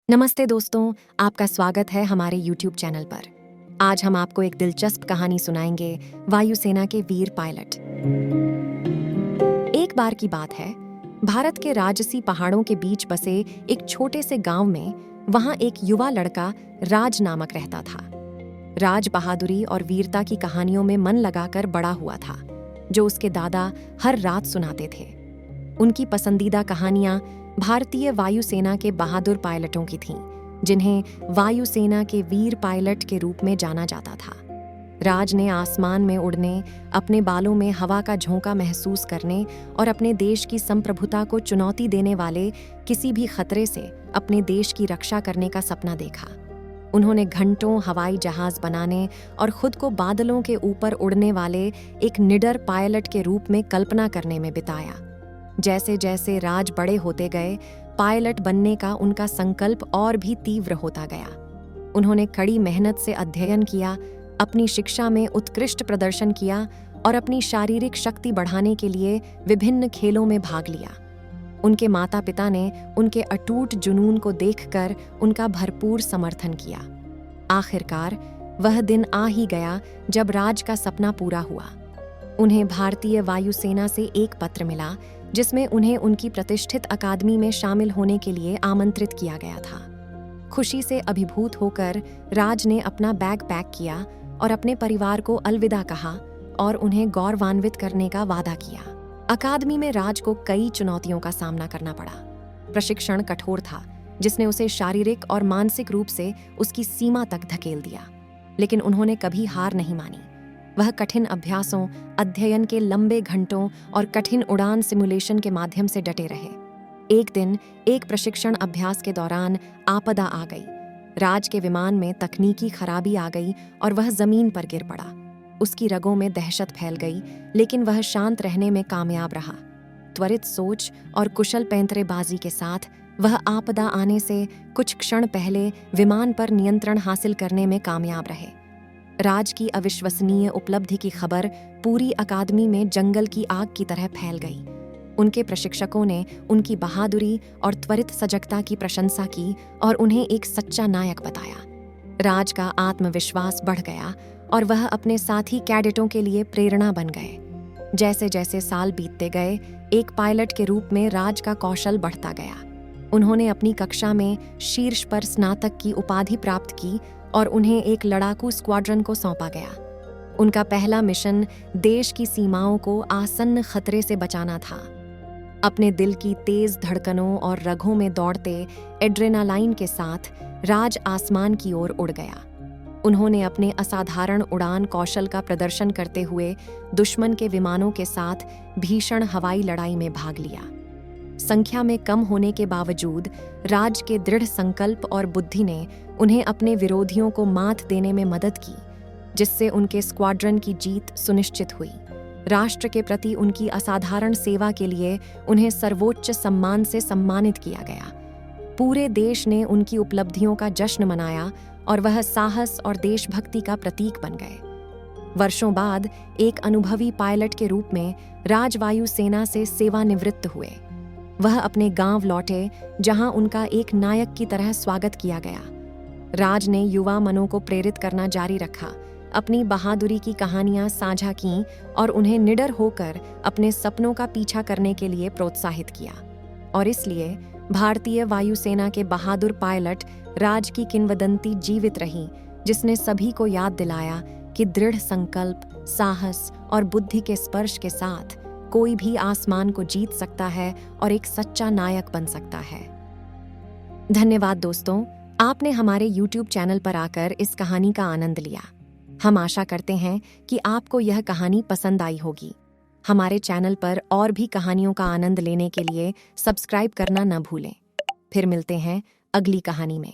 नमस्ते दोस्तों, आपका स्वागत है हमारे YouTube चैनल पर। आज हम आपको एक दिलचस्प कहानी सुनाएंगे वायुसेना के वीर पायलट। एक बार की बात है, भारत के राजसी पहाड़ों के बीच बसे एक छोटे से गांव में वहां एक युवा लड़का राज नामक रहता था। राज बहादुरी और वीरता की कहानियों में मन लगाकर बड़ा हुआ था, जो उसके दादा हर रात सुनाते थे। उनकी पसंदीदा कहानियां भारतीय वायुसेना के बहादुर पायलटों की थीं, जिन्हें वायुसेना के वीर पायलट के रूप में जाना जाता था। राज ने आसमान में उड़ने, अपने बालों में हवा का झोंका महसूस करने और अपने देश की संप्रभुता को चुनौती देने वाले किसी भी खतरे से अपने देश की रक्षा करने का सपना देखा। उन्होंने घंटों हवाई जहाज बनाने और खुद को बादलों के ऊपर उड़ने वाले एक निडर पायलट के रूप में कल्पना करने में बिताया। जैसे जैसे राज बड़े होते गए, पायलट बनने का उनका संकल्प और भी तीव्र होता गया। उन्होंने कड़ी मेहनत से अध्ययन किया, अपनी शिक्षा में उत्कृष्ट प्रदर्शन किया और अपनी शारीरिक शक्ति बढ़ाने के लिए विभिन्न खेलों में भाग लिया। उनके माता पिता ने उनके अटूट जुनून को देखकर उनका भरपूर समर्थन किया। आखिरकार वह दिन आ ही गया जब राज का सपना पूरा हुआ। उन्हें भारतीय वायुसेना से एक पत्र मिला, जिसमें उन्हें उनकी प्रतिष्ठित अकादमी में शामिल होने के लिए आमंत्रित किया गया था। खुशी से अभिभूत होकर राज ने अपना बैग पैक किया और अपने परिवार को अलविदा कहा और उन्हें गौरवान्वित करने का वादा किया। अकादमी में राज को कई चुनौतियों का सामना करना पड़ा। प्रशिक्षण कठोर था, जिसने उसे शारीरिक और मानसिक रूप से उसकी सीमा तक धकेल दिया, लेकिन उन्होंने कभी हार नहीं मानी। वह कठिन अभ्यासों, अध्ययन के लंबे घंटों और कठिन उड़ान सिमुलेशन के माध्यम से डटे रहे। एक दिन एक प्रशिक्षण अभ्यास के दौरान आपदा आ गई। राज के विमान में तकनीकी खराबी आ गई और वह जमीन पर गिर पड़ा। उसकी रगों में दहशत फैल गई, लेकिन वह शांत रहने में कामयाब रहा। त्वरित सोच और कुशल पैंतरेबाजी के साथ वह आपदा आने से कुछ क्षण पहले विमान पर नियंत्रण हासिल करने में कामयाब रहे। राज की अविश्वसनीय उपलब्धि की खबर पूरी अकादमी में जंगल की आग की तरह फैल गई। उनके प्रशिक्षकों ने उनकी बहादुरी और त्वरित सजगता की प्रशंसा की और उन्हें एक सच्चा नायक बताया। राज का आत्मविश्वास बढ़ गया और वह अपने साथी कैडेटों के लिए प्रेरणा बन गए। जैसे जैसे साल बीतते गए, एक पायलट के रूप में राज का कौशल बढ़ता गया। उन्होंने अपनी कक्षा में शीर्ष पर स्नातक की उपाधि प्राप्त की और उन्हें एक लड़ाकू स्क्वाड्रन को सौंपा गया। उनका पहला मिशन देश की सीमाओं को आसन्न खतरे से बचाना था। अपने दिल की तेज धड़कनों और रगों में दौड़ते एड्रेनालाइन के साथ राज आसमान की ओर उड़ गया। उन्होंने अपने असाधारण उड़ान कौशल का प्रदर्शन करते हुए दुश्मन के विमानों के साथ भीषण हवाई लड़ाई में भाग लिया। संख्या में कम होने के बावजूद राज के दृढ़ संकल्प और बुद्धि ने उन्हें अपने विरोधियों को मात देने में मदद की, जिससे उनके स्क्वाड्रन की जीत सुनिश्चित हुई। राष्ट्र के प्रति उनकी असाधारण सेवा के लिए उन्हें सर्वोच्च सम्मान से सम्मानित किया गया। पूरे देश ने उनकी उपलब्धियों का जश्न मनाया और वह साहस और देशभक्ति का प्रतीक बन गए। वर्षों बाद एक अनुभवी पायलट के रूप में राज वायुसेना से सेवानिवृत्त हुए। वह अपने गांव लौटे, जहां उनका एक नायक की तरह स्वागत किया गया। राज ने युवा मनों को प्रेरित करना जारी रखा, अपनी बहादुरी की कहानियां साझा कीं और उन्हें निडर होकर अपने सपनों का पीछा करने के लिए प्रोत्साहित किया। और इसलिए भारतीय वायुसेना के बहादुर पायलट राज की किंवदंती जीवित रही, जिसने सभी को याद दिलाया कि दृढ़ संकल्प, साहस और बुद्धि के स्पर्श के साथ कोई भी आसमान को जीत सकता है और एक सच्चा नायक बन सकता है। धन्यवाद दोस्तों, आपने हमारे YouTube चैनल पर आकर इस कहानी का आनंद लिया। हम आशा करते हैं कि आपको यह कहानी पसंद आई होगी। हमारे चैनल पर और भी कहानियों का आनंद लेने के लिए सब्सक्राइब करना न भूलें। फिर मिलते हैं अगली कहानी में।